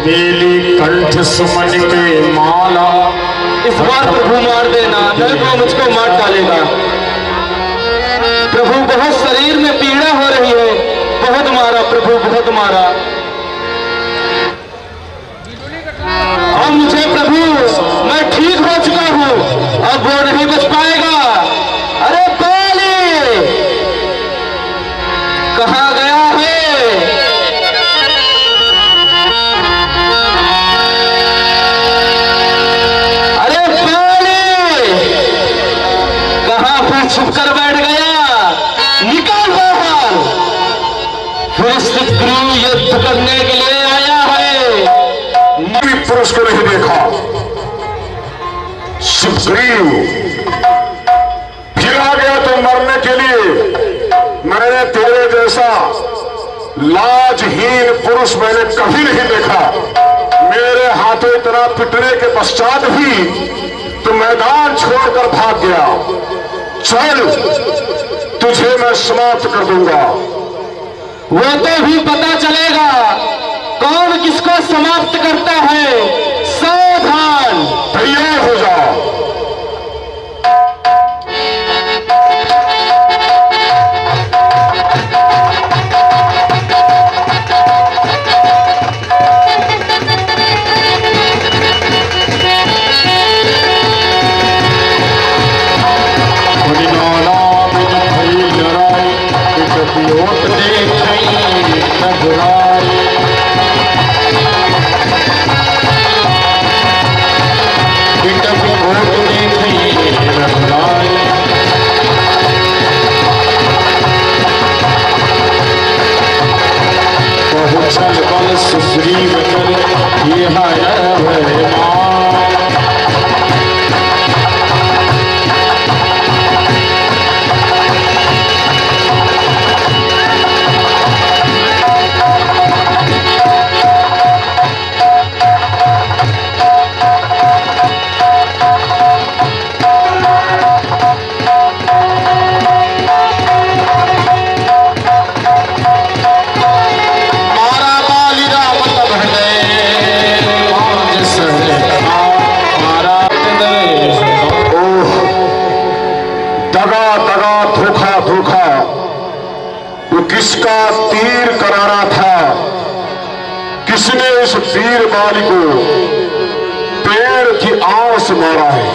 नीली कंठ सुमन के माला। इस बार प्रभु मार देना, नहीं तो मुझको मार डालेगा। प्रभु बहुत शरीर में पीड़ा हो रही है, बहुत मारा प्रभु, बहुत मारा। अब मुझे प्रभु, मैं ठीक हो चुका हूँ, अब वो नहीं बच पाएगा। अरे बाली कहाँ गया है? अरे बाली कहाँ पर छुप कर बैठ गया? निकल बाहर। फिर शत्रु युद्ध करने के लिए आया है। पुरुष को नहीं देखा। सुग्रीव फिर आ गया तो मरने के लिए। मैंने तेरे जैसा लाजहीन पुरुष मैंने कभी नहीं देखा। मेरे हाथों इतना पिटने के पश्चात भी तो मैदान छोड़कर भाग गया। चल, तुझे मैं समाप्त कर दूंगा। वो तो भी पता चलेगा कौन किसको समाप्त करता है। सावधान, तैयार हो जाओ। सुग्रीव कर ये किसका तीर करारा था? किसने इस वीर बाली को पेड़ की आड़ से मारा है?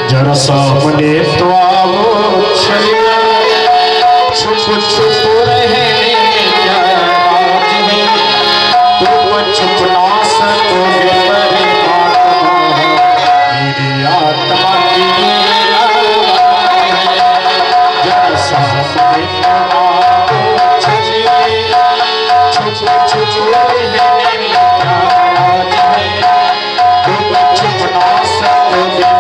जरा सामने तो आओ, छुप छुप रहे क्या बात है? तुम छुप ना सकोगे परमात्मा, मेरी आत्मा की जरा सामने तो आओ, छुप रहे क्या बात है? तुम छुप ना सकोगे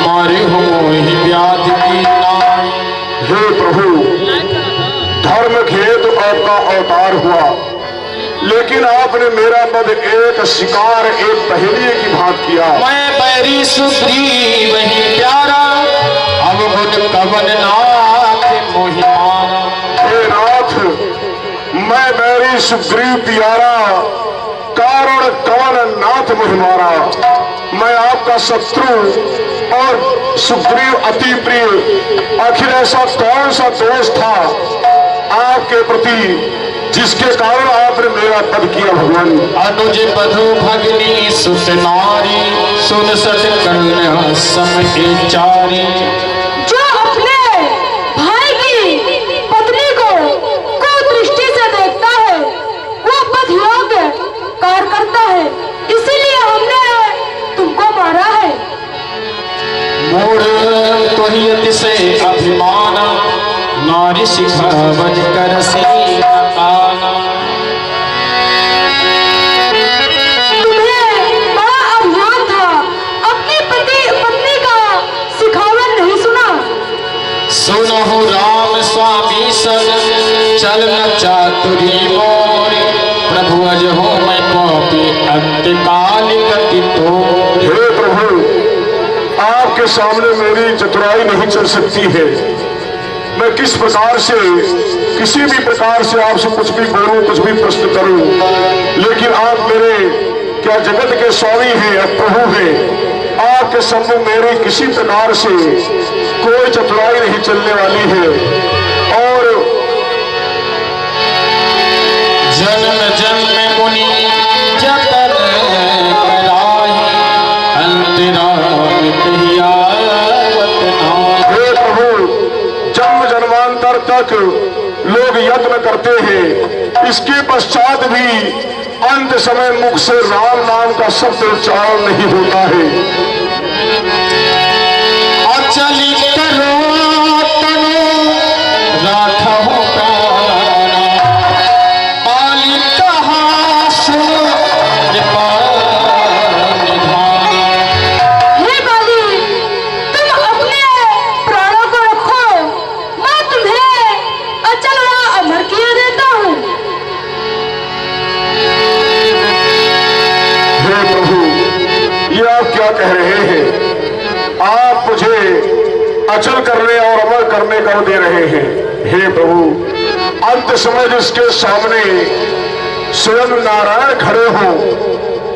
मारे हो मोहि व्याध की नाई। हे प्रभु, धर्म खेत आपका अवतार हुआ, लेकिन आपने मेरा पद एक शिकार, एक पहेलिए की भांति किया। मैं बैरी सुग्रीव वही प्यारा, अब बुध कवन नाथ मोहि मारा। हे नाथ, मैं बैरी सुग्रीव प्यारा, कारण कवन नाथ मोहि मारा। मैं आपका शत्रु और सुग्रीव अति प्रिय। आखिर ऐसा कौन सा दोष था आपके प्रति जिसके कारण आपने मेरा वध किया भगवान? अनुज बधु भगनी सुत नारी सुन सत कन्या सम चारी। जो अपने भाई की पत्नी को कुदृष्टि से देखता है वो पथ योग्य कार्य करता है, इसीलिए हमने तुमको मारा है। मूढ़ तुहियत से अभिमान नारी सिखावत कर सी आना। तुम्हें बड़ा अभिमान था, अपनी पत्नी का सिखावन नहीं सुना। सुनहु राम स्वामी सन चल न चातुरी मोरी। प्रभु अज हो मैं पापी अंतकाल गति तोरी। हे प्रभु, आपके सामने मेरी चतुराई नहीं चल सकती है। मैं किस प्रकार से किसी भी प्रकार से आपसे कुछ भी बोलूं, कुछ भी प्रश्न करूं, लेकिन आप मेरे क्या जगत के स्वामी हैं, प्रभु हैं। आपके सम्मुख मेरी किसी प्रकार से कोई चतुराई नहीं चलने वाली है। और जन्म जन्म मुनि जतन कराहि अंतराल कहियावत नाहि। हे प्रभु, जन्म जन्मांतर तक लोग यत्न करते हैं, इसके पश्चात भी अंत समय मुख से राम नाम का शब्द उच्चारण नहीं होता है। अचलित रो तनु राखहु प्राणा। पालित हासु कृपा निधाना। हे बाली, तुम अपने प्राणों को रखो, मैं तुम्हें अचल व अमर किए देता हूँ। हे प्रभु, ये आप क्या कह रहे हैं? आप मुझे अचल करने और अमर करने का दे रहे हैं। हे प्रभु, अंत समय जिसके सामने स्वयं नारायण खड़े हो,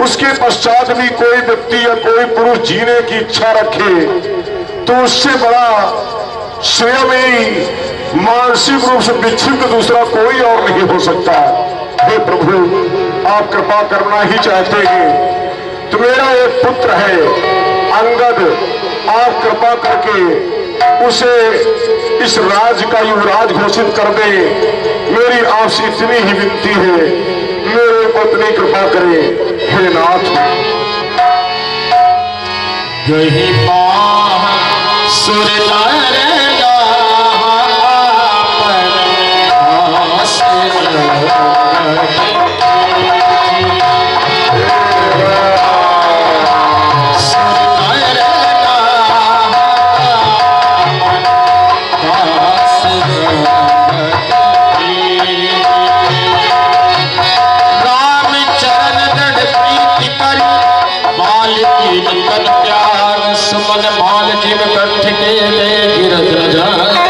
उसके पश्चात भी कोई व्यक्ति या कोई पुरुष जीने की इच्छा रखे तो उससे बड़ा स्वयं ही मानसिक रूप से विक्षिप्त दूसरा कोई और नहीं हो सकता। हे प्रभु, आप कृपा करना ही चाहते हैं तो मेरा एक पुत्र है अंगद, आप कृपा करके उसे इस राज्य का युवराज घोषित कर दे। मेरी आपसे इतनी ही विनती है, मेरे पत्नी कृपा करें। हे नाथ, गही पाह सुर नर सुमन माल जिम कंठ के ले गिरत जाए।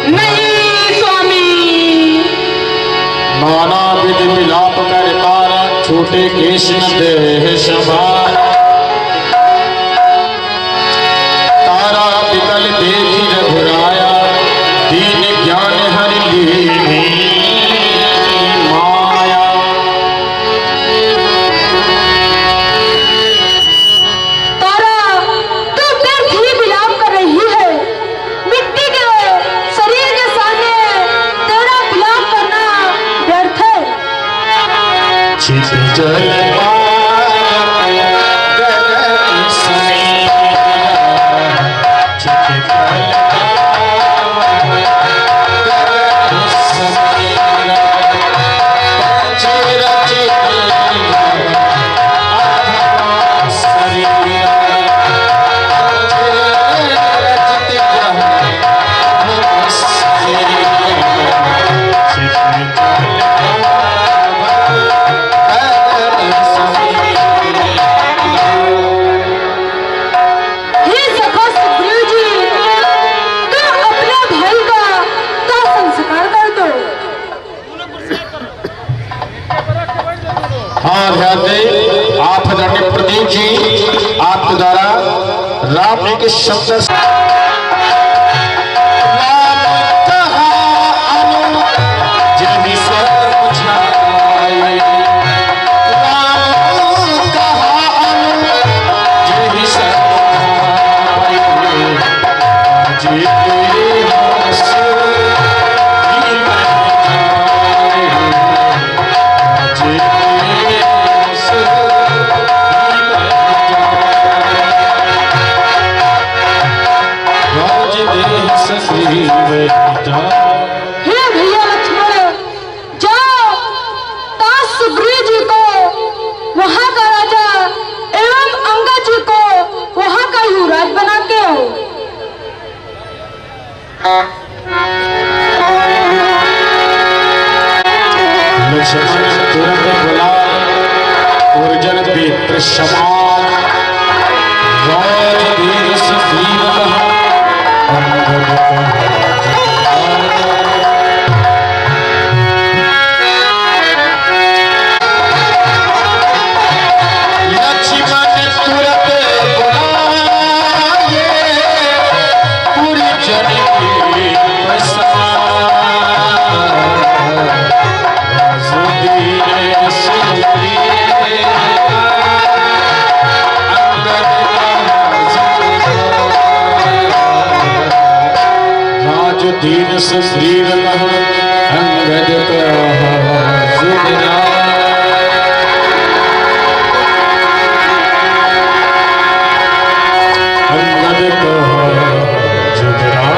नहीं स्वामी, नाना विधि विलाप कर तारा छोटे केश न देह संभार। तारा विकल देखी रघुराया दीन ज्ञान हरि लीनी माया। तारा तू व्यर्थ ही विलाप कर रही है। मिट्टी के शरीर के सामने तेरा विलाप करना व्यर्थ है। छिप जल गगन समीर छिप गगन समीर पंच रचित शरीर पंच रचित हे सखा सुग्रीव जी, तुम अपने भाई का तो संस्कार कर दो। हाँ ध्यान दें, आप प्रदीप जी आपके द्वारा राम जी के शब्द से राम कहा अनु जहि सब मुझाए, राम कहा अनु जहि सब मुझाए, जी तेरे हंस ही मैं जाए, जी तेरे हंस ही मैं हे भैया लक्ष्मण, जाओ ताज सुग्रीव जी को वहां का राजा एवं अंगद जी को वहां का युवराज बना के आओ। लक्ष्मण तुरंत बोला, अर्जुन मित्र समान राजवीर सुग्रीव कहा, अंगद कहा दीन सुग्रीव कहा, अंगद कहा जुगरा, अंगद कहा जुगरा।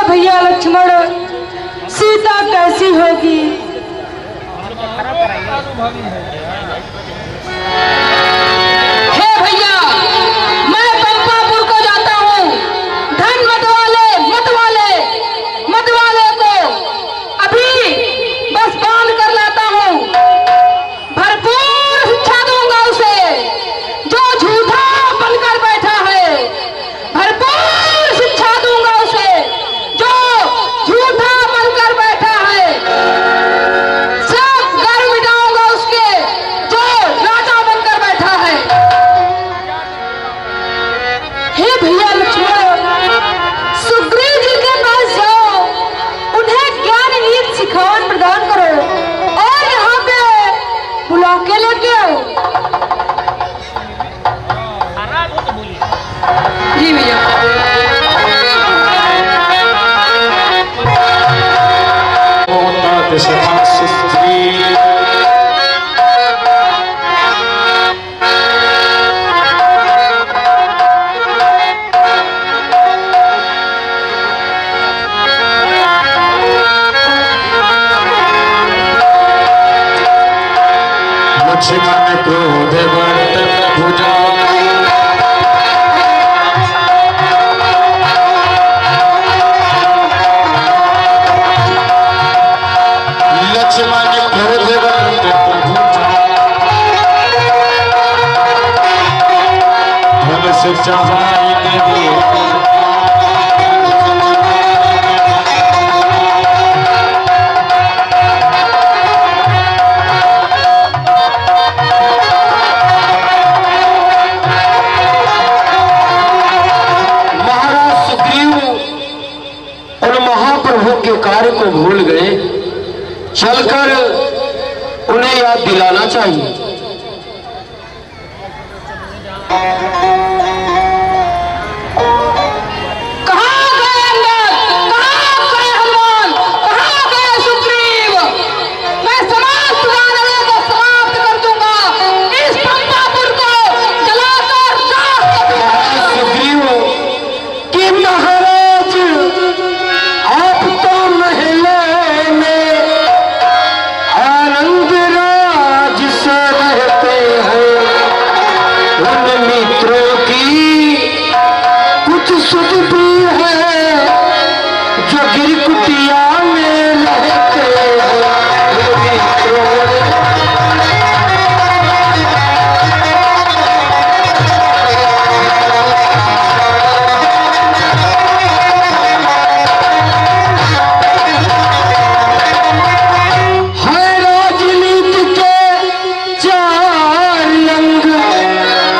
भैया लक्ष्मण, सीता कैसी होगी? हे भैया, मैं पंपापुर को जाता हूँ। धन मत वाले को अभी बस बांध कर लाता हूँ। भरपूर शिक्षा दूंगा उसे जो झूठा बनकर बैठा है। भरपूर शिक्षा दूंगा उसे जो झूठा बनकर बैठा है। सब घर मिटाऊंगा उसके जो राजा बनकर बैठा है। हे भैया लक्ष्मण, सुग्रीव जी के पास जाओ, उन्हें ज्ञान नीति सिखावन प्रदान करो और यहाँ पे बुला के लेके आओ। जी भैया। सखा सुग्रीव लक्ष्मण क्रोध वर्तन भुजा, लक्ष्मण क्रोध वर्तन भुजा, धनुष चढ़ाई देव के कार्य को भूल गए। चलकर उन्हें याद दिलाना चाहिए। कहाँ गए अंगद? कहाँ गए हनुमान? कहाँ गए सुग्रीव? मैं समस्त दानवों को समाप्त कर दूंगा। इस पंपापुर को जलाकर राख कर दूंगा। सुग्रीव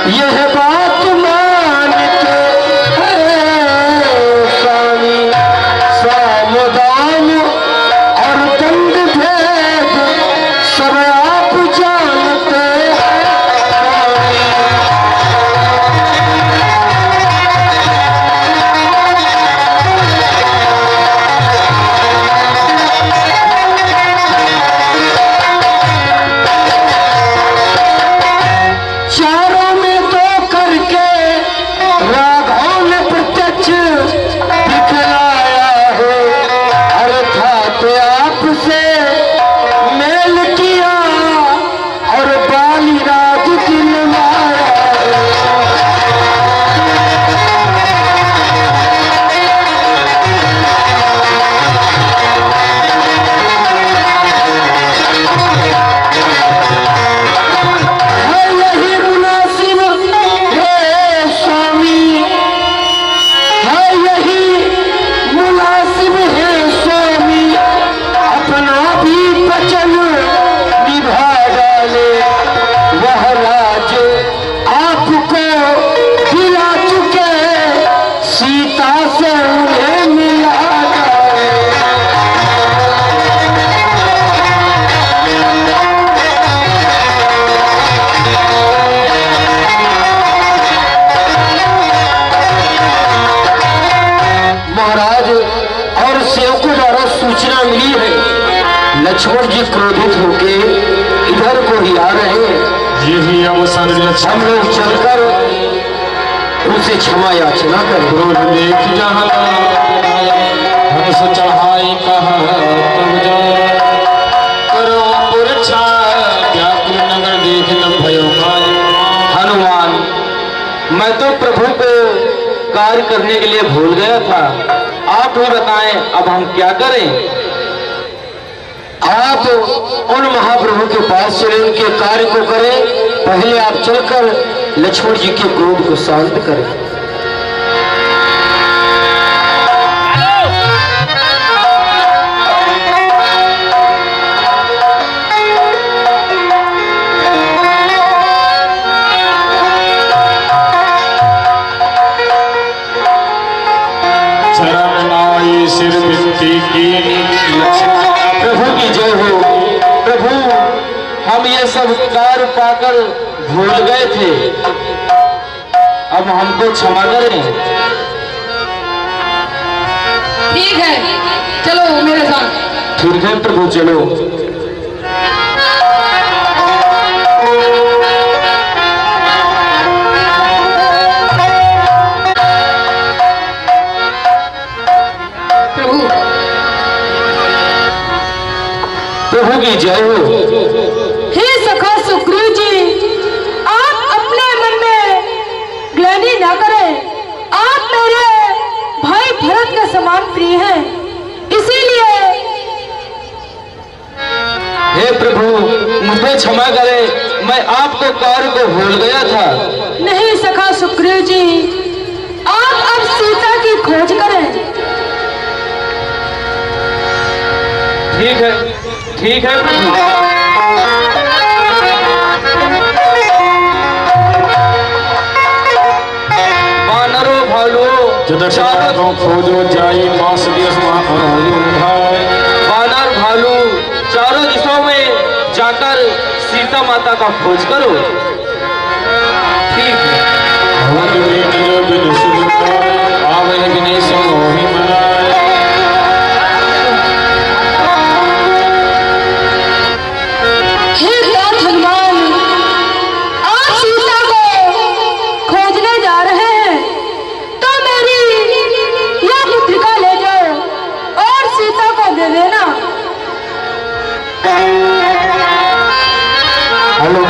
यह बात मान के स्वामी साम दाम और दंड भेद सब आप जानते चारों में तो करके राघव ने प्रत्यक्ष दिखलाया है अर्थात आपसे मेल किया और बाली राज दिलवाया है यही मुनासिब है स्वामी है यही मुनासिब है स्वामी अपना भी वचन निभा डाले वह राज आपको दिला चुके सीता से उन्हें मिला डाले महाराज और सेवकों द्वारा सूचना मिली है लक्ष्मण जी क्रोधित होके इधर को ही आ रहे हैं। यही अवसर हम लोग चलकर उनसे क्षमा याचना करें। क्रोध देख जहाँ हंस चढ़ाई कहा तब जाए करो पुरछा व्याकुल नगर देख न भयो माय। हनुमान मैं तो प्रभु को कार्य करने के लिए भूल गया था, आप ही बताएं अब हम क्या करें। आप उन महाप्रभु के पास चले उनके कार्य को करें, पहले आप चलकर लक्ष्मण जी के क्रोध को शांत करें। चरण नाई सिर बिनती की प्रभु की जय हो। प्रभु हम ये सब कार्य पाकर भूल गए थे, अब हमको क्षमा करें। ठीक है, चलो मेरे साथ। ठीक है प्रभु चलो। प्रभु प्रभु की जय हो। हे सखा सुग्रीव जी, आप अपने मन में ग्लानि न करें। आप मेरे भाई भरत के समान प्रिय हैं, इसीलिए हे प्रभु मुझे क्षमा करें, मैं आपको कार्य को भूल गया था। नहीं सखा सुग्रीव जी, आप अब सीता की खोज करें। ठीक है प्रभु। वानरो भालू चारों खोजो जाई मास दिवस भाई। वानर भालू चारों दिशाओं में जाकर सीता माता का खोज करो। ठीक है। हे नाथ हनुमान, आप सीता को खोजने जा रहे हैं, तो मेरी यह पुत्रिका ले जाओ और सीता को दे देना। हेलो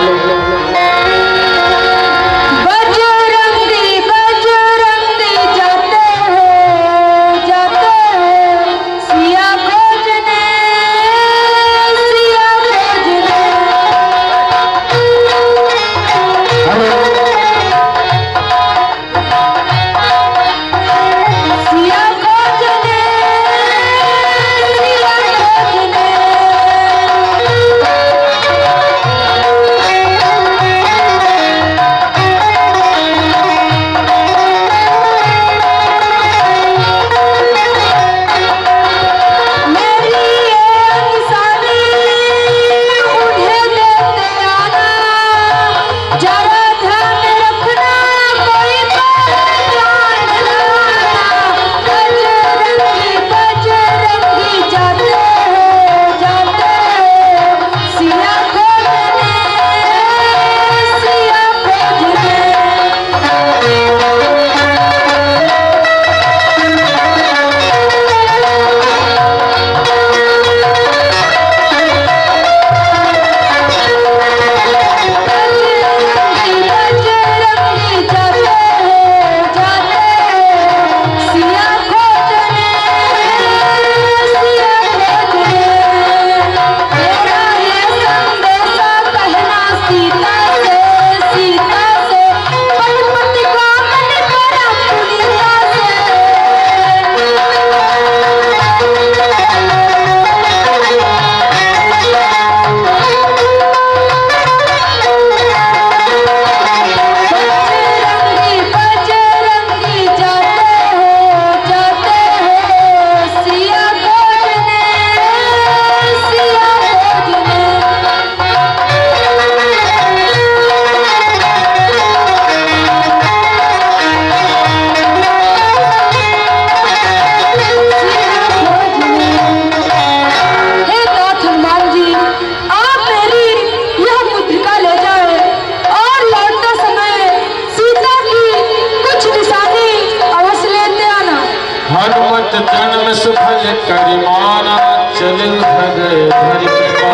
जन्म सुफल करिमाना चल भगय भरि कृपा।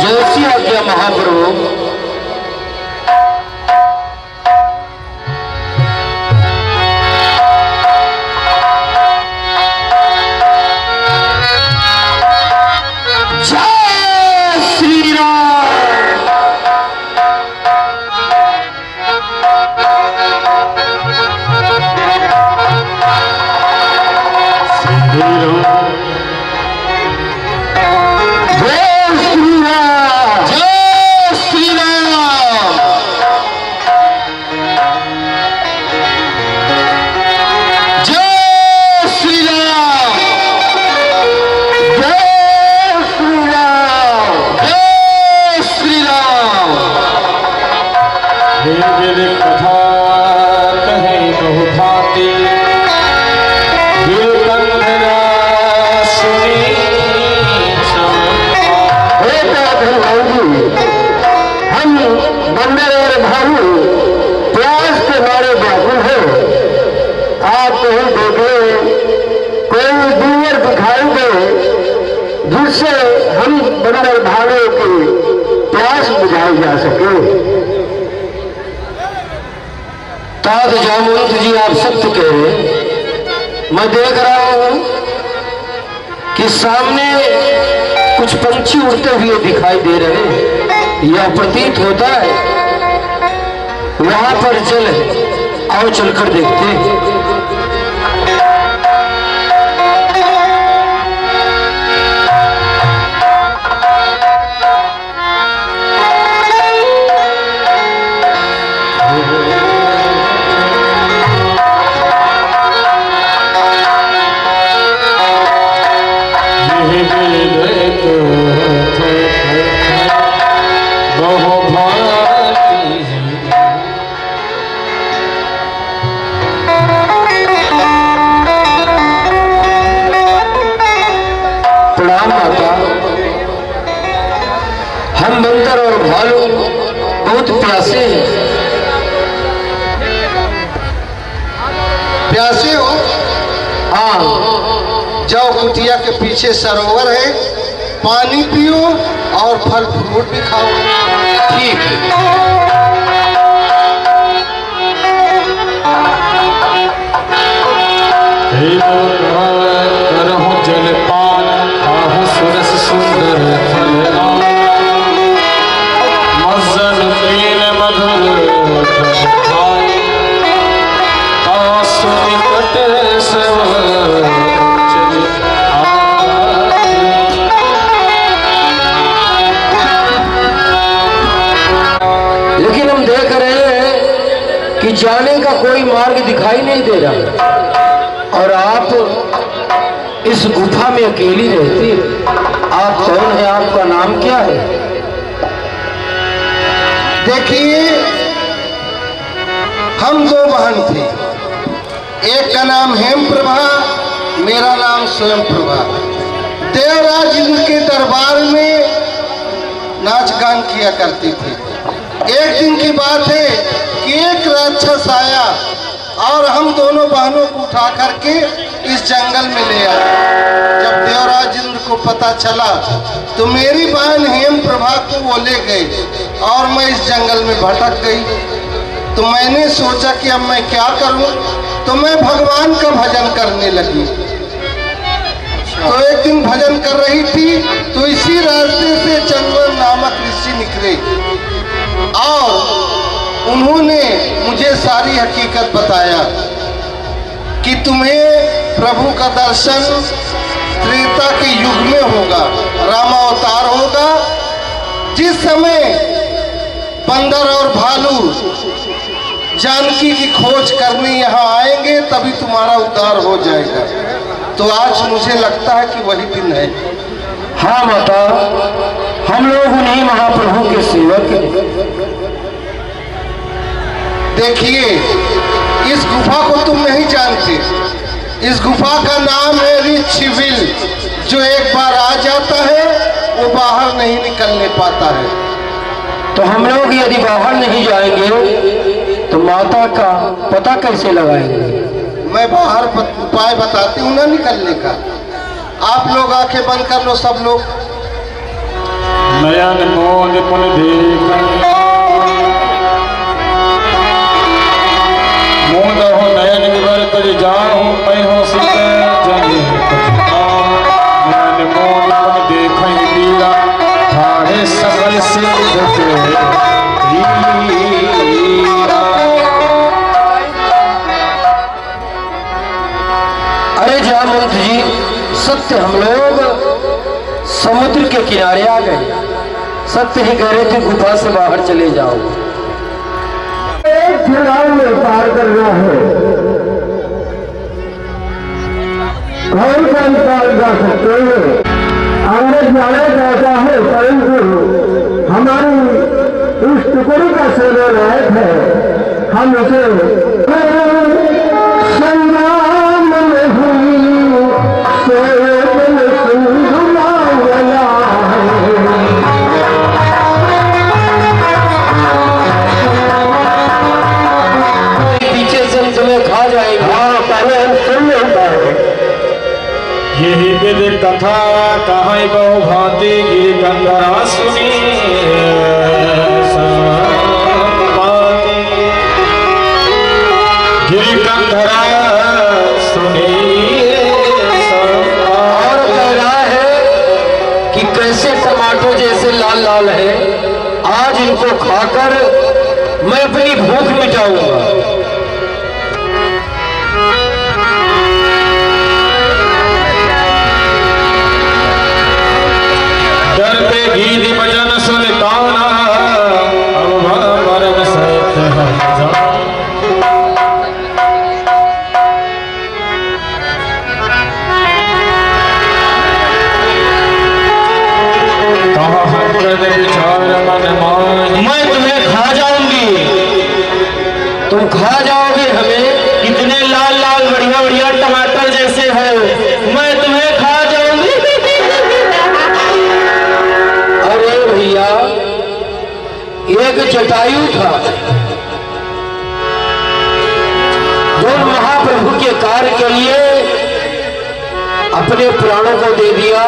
जैसी आज्ञा महाप्रभु। जिससे हम बंदर भावे की प्यास बुझाई जा सके। ताज जामवंत जी आप सत्य कह रहे। मैं देख रहा हूं कि सामने कुछ पंछी उड़ते हुए दिखाई दे रहे हैं। यह प्रतीत होता है वहां पर जल है। आओ चलकर देखते हैं। हम बंदर और भालू बहुत प्यासे हैं। प्यासे हो? हाँ। जाओ कुटिया के पीछे सरोवर है, पानी पियो और फल फ्रूट भी खाओ। ठीक है। करहु जलपान खाहु सुरस सुंदर फल मज्जन पीन मधुर खाए आसु निकट सब चल लेकिन हम देख रहे हैं कि जाने का कोई मार्ग दिखाई नहीं दे रहा और आप इस गुफा में अकेली रहती है। आप कौन है? आपका नाम क्या है? देखिए, हम दो बहन थे। एक का नाम हेम प्रभा, मेरा नाम स्वयं प्रभा। देवराज इंद्र के दरबार में नाच गान किया करती थी। एक दिन की बात है कि एक राक्षस आया और हम दोनों बहनों को उठा करके इस जंगल में ले आया। जब देवराज इंद्र को पता चला तो मेरी बहन हेम प्रभा को वो ले गए और मैं इस जंगल में भटक गई। तो मैंने सोचा कि अब मैं क्या करूं, तो मैं भगवान का भजन करने लगी। तो एक दिन भजन कर रही थी तो इसी रास्ते से चंदन नामक ऋषि निकले और उन्होंने मुझे सारी हकीकत बताया कि तुम्हें प्रभु का दर्शन त्रेता के युग में होगा, रामावतार होगा। जिस समय बंदर और भालू जानकी की खोज करने यहाँ आएंगे तभी तुम्हारा उद्धार हो जाएगा। तो आज मुझे लगता है कि वही दिन है। हाँ माता, हम लोग उन्हीं महाप्रभु के सेवक हैं। देखिए, इस गुफा को तुम नहीं जानते। इस गुफा का नाम है रिच्छिविल। जो एक बार आ जाता है वो बाहर नहीं निकलने पाता है। तो हम लोग यदि बाहर नहीं जाएंगे तो माता का पता कैसे लगाएंगे? मैं मैं बाहर उपाय बताती हूँ ना निकलने का। आप लोग आंखें बंद कर लो सब लोग। नयन मोद पुन देख मोद हो नयन विवर कर जाहु मैं हो सित जन नयन मोद पुन देख लीला ठाहे सकल सिद्ध अरे जामवंत जी, सत्य हम लोग समुद्र के किनारे आ गए। सत्य ही कह रहे थे गुफा से बाहर चले जाओ। एक छलांग में पार करना है, कौन सा निकाल जा सकते हैं। आगे जाना चाहता है, परंतु हमारी इस टुकड़ी का सेवा लायक है। हम उसे संग्राम में हुई पीछे से हम तुम्हें खा जाएगा। पहले हम सुन नहीं पाए। यही विद कथा कहाँ बहु भांति गिर कंधरा सुनी गिर कंधरा सुनी। और कह रहा है कि कैसे टमाटर जैसे लाल लाल है, आज इनको खाकर मैं अपनी भूख मिटाऊंगा। डर पे गीत भजन सुन काना अब मरग सहित जा। मैं तुम्हें खा जाऊंगी, तुम खा जाओगे हमें। इतने लाल लाल बढ़िया बढ़िया टमाटर जैसे है, मैं तुम्हें खा जाऊंगी। अरे भैया, एक जटायु था जो महाप्रभु के कार्य के लिए अपने प्राणों को दे दिया,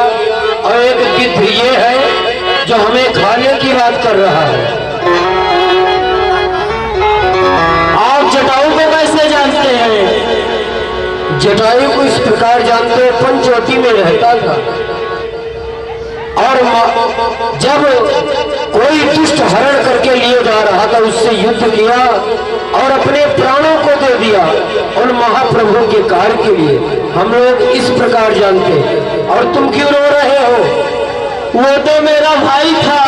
और एक गिद्ध ये है जो हमें खाने की बात कर रहा है। आप जटायु को कैसे जानते हैं? जटायु को इस प्रकार जानते हैं, पंचवटी में रहता था और जब कोई दुष्ट हरण करके लिए जा रहा था, उससे युद्ध किया और अपने प्राणों को दे दिया उन महाप्रभु के कार्य के लिए। हम लोग इस प्रकार जानते हैं। और तुम क्यों रो रहे हो? वो तो मेरा भाई था।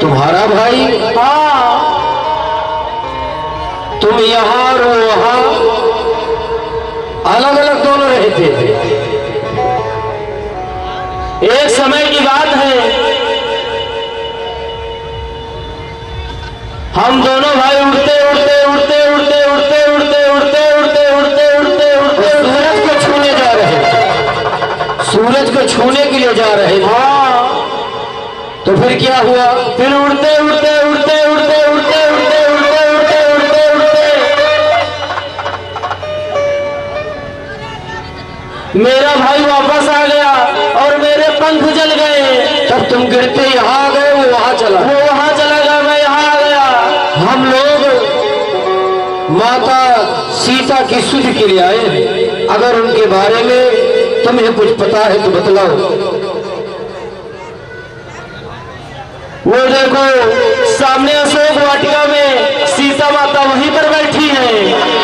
तुम्हारा भाई? हाँ। तुम यहाँ और वहाँ अलग अलग दोनों रहते थे। एक समय की बात है, हम दोनों भाई उड़ते उड़ते उड़ते उड़ते उड़ते उड़ते उड़ते उड़ते उड़ते उड़ते उड़ते सूरज को छूने जा रहे थे। सूरज को छूने के लिए जा रहे थे। तो फिर क्या हुआ? फिर उड़ते उड़ते उड़ते उड़ते उड़ते उड़ते उड़ते उड़ते उड़ते उड़ते मेरा भाई वापस आ गया और मेरे पंख जल गए। तब तुम गिरते यहाँ आ गए, वो वहां चला गया, मैं यहाँ आ गया। हम लोग माता सीता की सुध के लिए आए हैं। अगर उनके बारे में तुम्हें कुछ पता है तो बतलाओ। वो देखो सामने अशोक वाटिका में सीता माता वहीं पर बैठी है।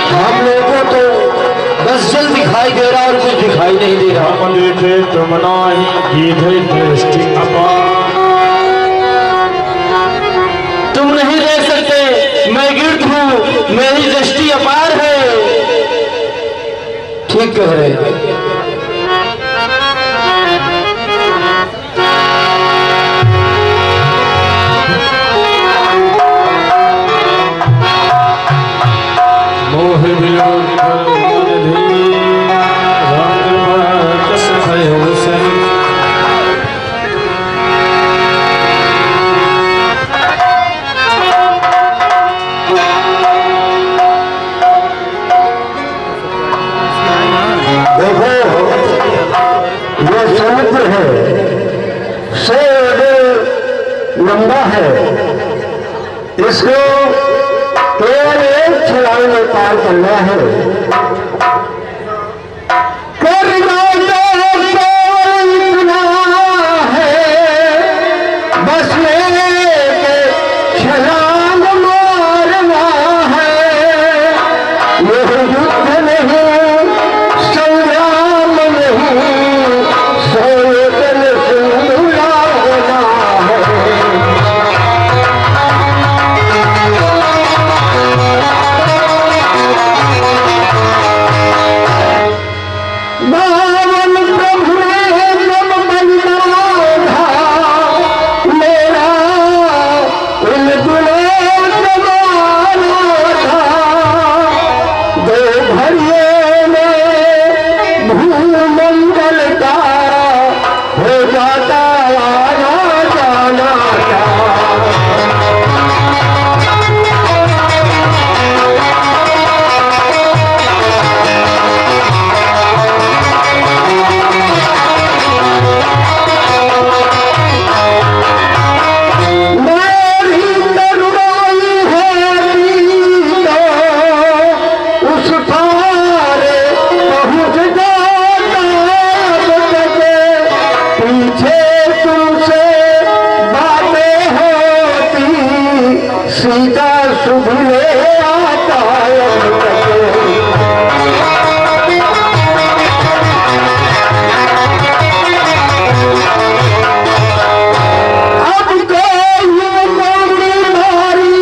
हम लोगों को बस जल दिखाई दे रहा और कुछ दिखाई नहीं दे रहा। हम देखे तुम नाही गिधे दृष्टि अपार। तुम नहीं देख सकते, मैं गिरध हूँ, मेरी दृष्टि अपार है। ठीक कह रहे हैं। मोह वियोग इसको केवल एक छलांग में पार करना है। करना तो इतना है, बस एक छलांग मारना है। यह युद्ध नहीं, संग्राम नहीं, सोचन सिंदूरा होना है। बावन प्रभु ने जब बलिदान मेरा उन गुणों जमाना था। दो भरिए में भूमंडल का हो जाता आना जाना था। मेरी करुणाई है दीनो, उस पार पहुँच जाता बचे। पीछे तुमसे बातें होती, सीधा सुबह आता बचे। अब कोई बीमारी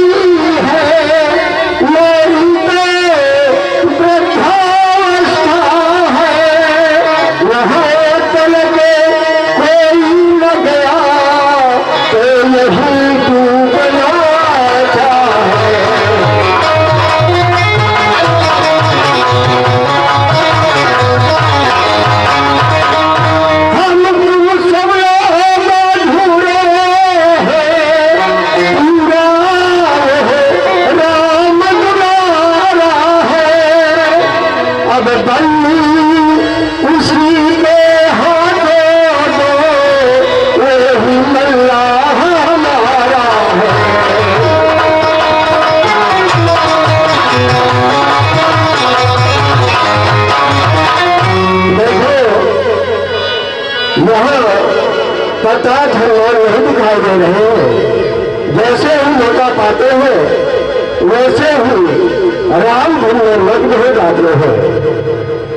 है मेरी पे वृद्धावस्था है। वहाँ चल के कोई न गया तो यही डूबना चाहे। हम तुम सब लोग अधूरे हैं, पूरा राम दुलारा है। अब बल्ली उसी के हाथों दो, वही मल्ला हमारा है। देखो यहाँ पता भगवान नहीं दिखाई दे रहे हैं। जैसे ही मौका पाते हैं वैसे ही राम धन में मग्न हो जाते हैं।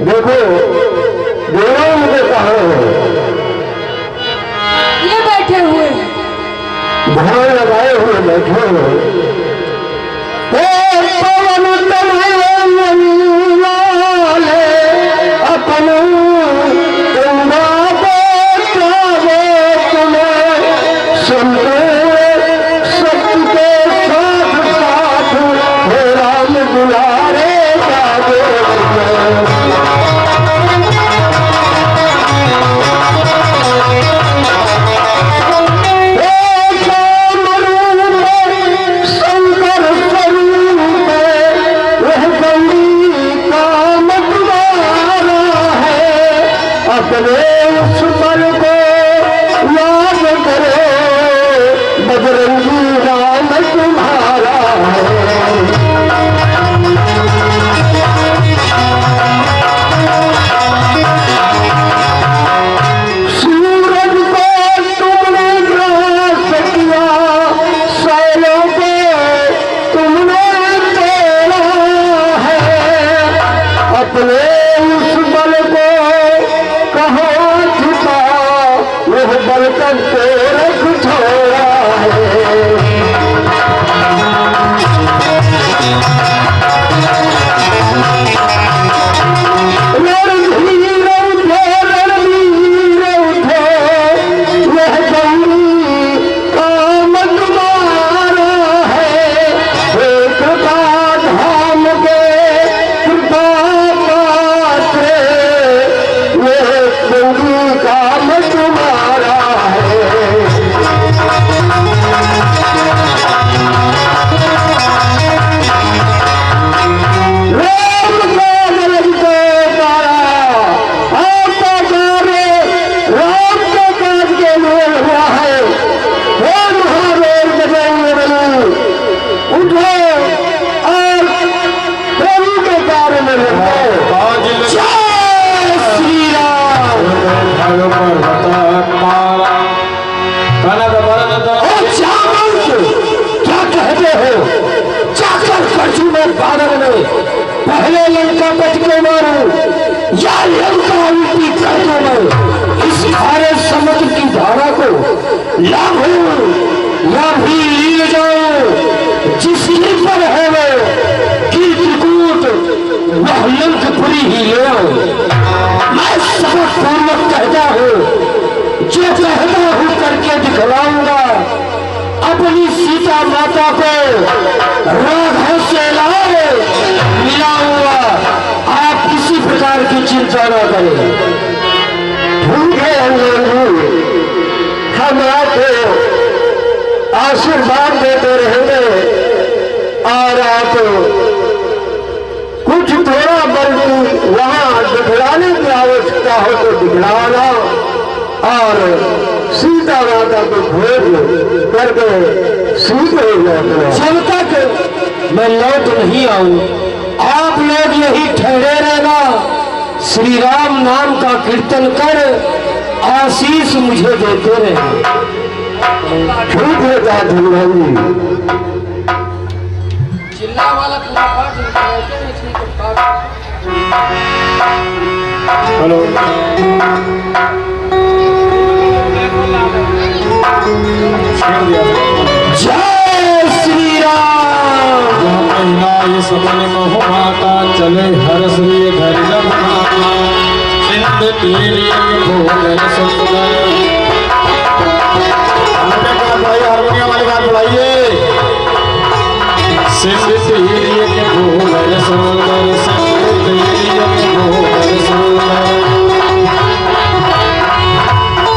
देखो देवों में कहा है, ये बैठे हुए हैं। ध्यान लगाए हुए बैठे हैं। हे पवन तनय वाले अपने गंगा बोचावे तुम्हें, सुनते सत्य के साथ साथ हे राम दुलारे जागे तुम्हें। शंकर स्वरूप वह गंगी का मतवारा है। अपने उस बल को याद करो, बजरंगी राम तुम्हारा है। सूरज को तुमने ग्रास किया, सैलों को तुमने तोड़ा है। अपने उस बल को कहो लाभ ही लील जाओ जिस पर है वो की त्रिकूट वह लंकपुरी ही ले आओ। मैं शपथ पूर्वक कहता हूँ जो कहता हूँ करके दिखलाऊंगा। अपनी सीता माता को राघव से लाए मिलाऊंगा। आप किसी प्रकार की चिंता न करें। भूखे अंग्रेजों हम आपको आशीर्वाद देते रहेंगे और आप कुछ थोड़ा बल्कि वहां दिखलाने की आवश्यकता हो तो दिखलाना और सीता माता को भोज करके सीधे लौटना। जब तक मैं लौट नहीं आऊं आप लोग यही ठहरे रहना। श्री राम नाम का कीर्तन कर आशीष मुझे देते रहे। ठीक है धन्यवाद जी। चिल्ला वाला पूरा पाठ हेलो जय श्री राम। महिला सपन कहो माता चले हर श्री घर सिंध तेरी भोजन सुंदर। हारमोनियम वाली बात बुलाइए। सिंध तेरी भोजन सुंदर सिंध तेरी भोजन सुंदर।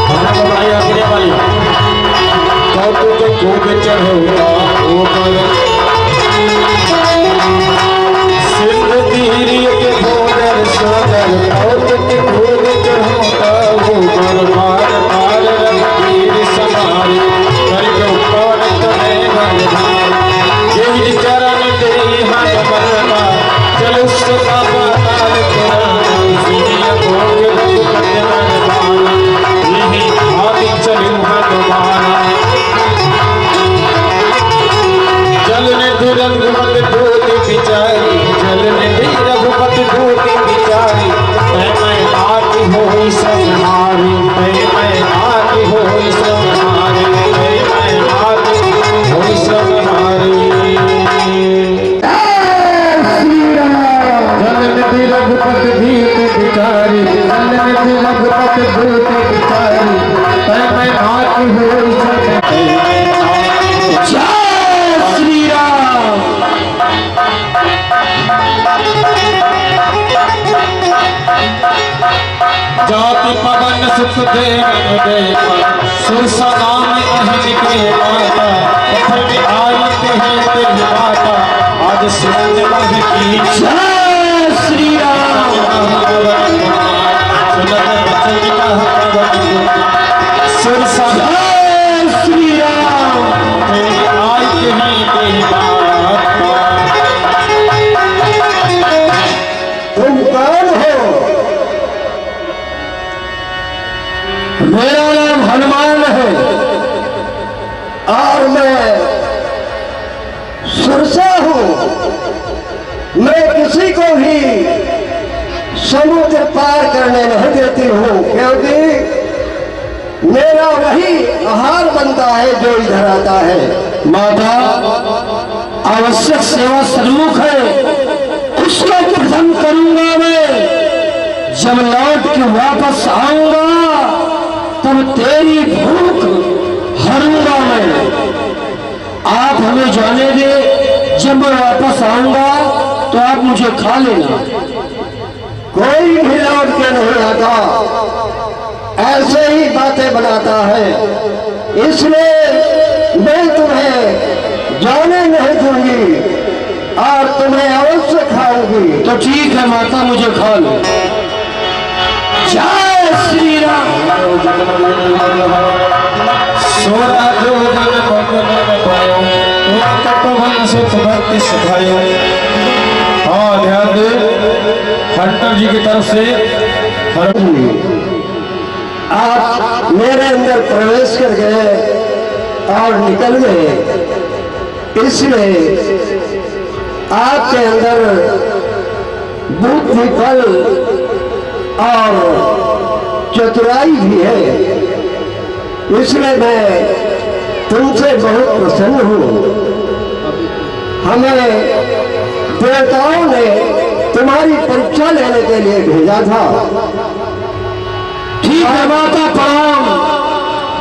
हमने बुलाई हारमोनियम वाली कौतुक खूब चढ़ोगा ऊपर सिंध तीरी के भोजन सुंदर कौतुक खूब चढ़ोगा ऊपर पार पार रंगीर समारी करके ऊपर तने बंधार यही चरण तेरी हाथ बरना चल उसका पाताल पुराण दुनिया भोग रघुपति नरवाना यही आदि चलू हनुमाना जल निधि रघुपति धोती बिचारी जल निधि रघुपति धोती बिचारी मैं आती हो समारी मैं आती हो समारी मैं आती हो समारी। जल निधि रघुपति धोती बिचारी जल निधि रघुपति धोती बिचारी मैं आती हो समारी। श्री राम। जाति पवन सुख देव देव सुरसा नाम अहिन के माता पत्थर में आते हैं तेरी माता आज सुन मह की जय श्री राम। सुरसा जय श्री राम। तेरी आते हैं तेरी माता। तुम कौन हो? मेरा नाम हनुमान है और मैं सुरसा हूं। मैं किसी को भी समुद्र पार करने नहीं देती हूं क्योंकि मेरा वही आहार बनता है जो इधर आता है। माता आवश्यक सेवा सन्मुख है उसका प्रथम करूंगा मैं। जब लौट के वापस आऊंगा तब तेरी भूख हरूंगा मैं। आप हमें जाने दे जब मैं वापस आऊंगा तो आप मुझे खा लेना। कोई भी लौट के नहीं आता ऐसे ही बातें बनाता है इसलिए मैं तुम्हें जाने नहीं दूंगी और तुम्हें अवश्य खाऊंगी। तो ठीक है माता मुझे खा लो। जय श्री राम। सोरा जो जन बंधन पायो तपवन सुख भक्ति सुखायो। हाँ ध्यान दे हंटर जी की तरफ से आप मेरे अंदर प्रवेश कर गए और निकल गए इसलिए आपके अंदर बुद्धि बल और चतुराई भी है इसलिए मैं तुमसे बहुत प्रसन्न हूँ। हमें देवताओं ने तुम्हारी परीक्षा लेने के लिए भेजा था। ठीक है माता, प्रणाम।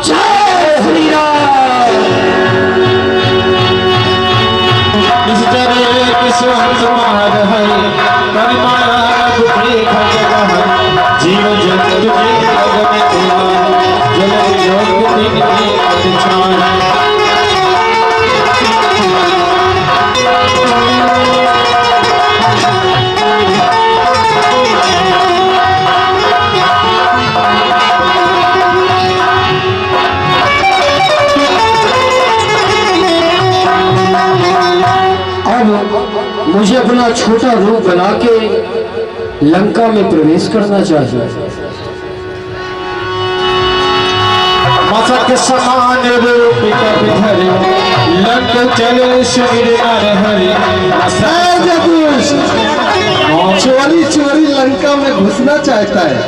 जय श्री राम। इस जरे किस मार है करमाया दुखे खजगा है जीव जंतु जी लगन तुला जल योग दिन में अचार मुझे अपना छोटा रूप बना के लंका में प्रवेश करना चाहिए। मसक समान रूप कब धरे लंक चले शरीर नर हरि चोरी चोरी लंका में घुसना चाहता है,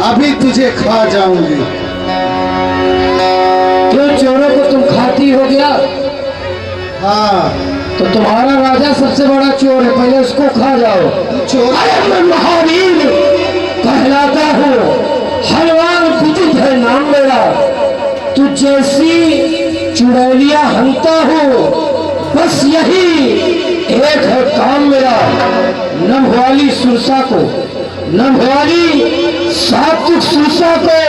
अभी तुझे खा जाऊंगी। क्यों चोरों को तुम खाती हो गया? हाँ, तो तुम्हारा राजा सबसे बड़ा चोर है, पहले उसको खा जाओ। चोर मैं महावीर कहलाता हूँ, हलवान विदित है नाम मेरा। तू जैसी चुड़ैलिया हंता हूँ, बस यही एक है काम मेरा। नभवाली सुरसा को, नभवाली सात्विक सुरसा को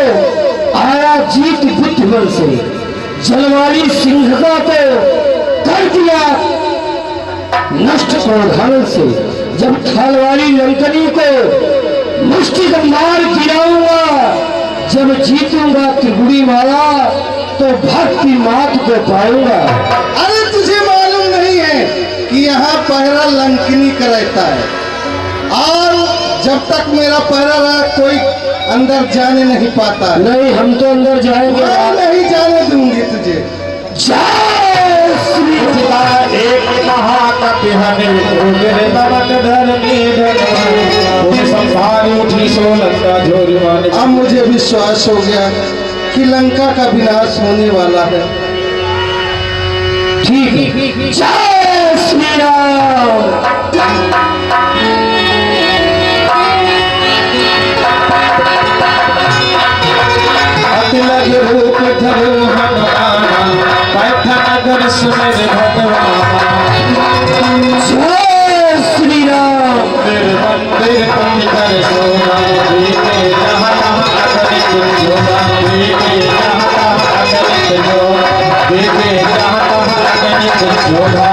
आया जीत बुद्ध बल से, जलवाली सिंहका को कर दिया नष्ट प्रधान से। जब थालवाली लंकनी को मुष्टि का मार गिराऊंगा, जब जीतूंगा त्रिगुणी माया तो भक्ति मात को पाऊंगा। अरे तुझे मालूम नहीं है कि यहाँ पहरा लंकिनी का रहता है, और जब तक मेरा पहरा रहा कोई अंदर जाने नहीं पाता। नहीं, हम तो अंदर जाएंगे। मैं नहीं जाने दूंगी तुझे। जय श्री राम। एक महाकपिहने मेरे तमक धरनी धन संभारी उठी सो लंका झोरवान। अब मुझे विश्वास हो गया कि लंका का विनाश होने वाला है। ठीक है, जय श्री राम। लगे रूप धरो हनुमाना बैठा नगर सुमेर भगवान। जय श्री राम। मंदिर पंडित सोना बीते जहाँ तहाँ अगणित जोड़ा बीते जहाँ तहाँ अगणित जोड़ा बीते जहाँ तहाँ अगणित जोड़ा।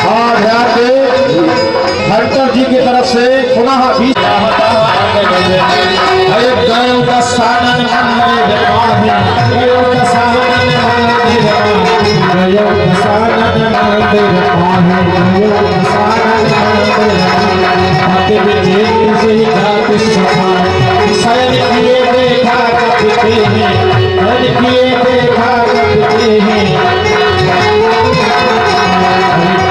हाँ, ध्यान दे, हरतर जी की तरफ से पुनः भी जहाँ तहाँ अगणित अरे गयो का सानन मंदिर माही गयो का सानन मंदिर माही गयो का सानन मंदिर माही गयो का सानन मंदिर माही आते बिजे से जात समान सैन किए देखा करते हैं सैन किए देखा करते हैं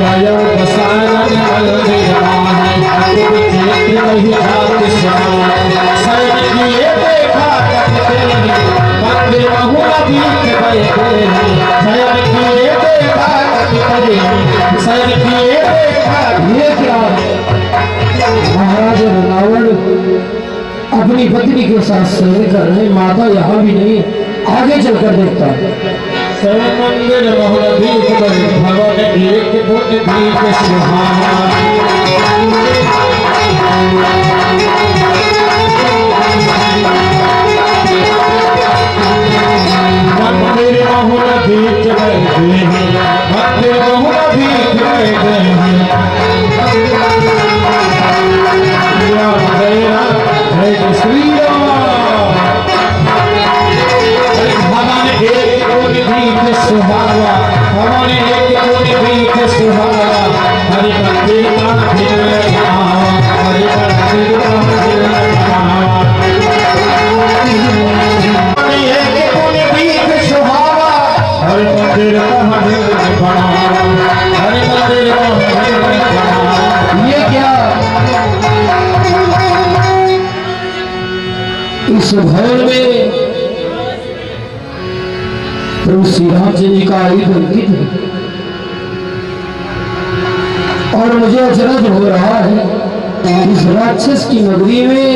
गयो का सानन मंदिर माही आते बिजे नहीं जात समान सैन किए देखा करते हैं मंदिर बहुला बीच बैठे हैं सैन किए देखा करते हैं सैन किए देखा। ये क्या? महाराज रावण अपनी पत्नी के साथ सेवन कर रहे, माता यहाँ भी नहीं, आगे चलकर देखता है। सब मंदिर बहुला बीच बैठे भवन एक बुद्ध दीप सुहाना मंदिर बहुला बीच बैठे हैं मंदिर बहुला बीच बैठे हैं राम जय राम जय श्री राम। भवन एक कोण दीप सुहावा भवन एक कोण दीप सुहावा हरि मंदिर का फिर हरि मंदिर का फिर एक कोण दीप सुहावा हरि मंदिर का मंदिर बना हरि मंदिर का मंदिर बना। ये क्या? इस भवन में श्री रामचंद्र जी का आयुध अंकित है और मुझे अचरज हो रहा है इस राक्षस की नगरी में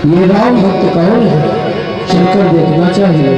ये राम भक्त कौन है, चलकर देखना चाहिए।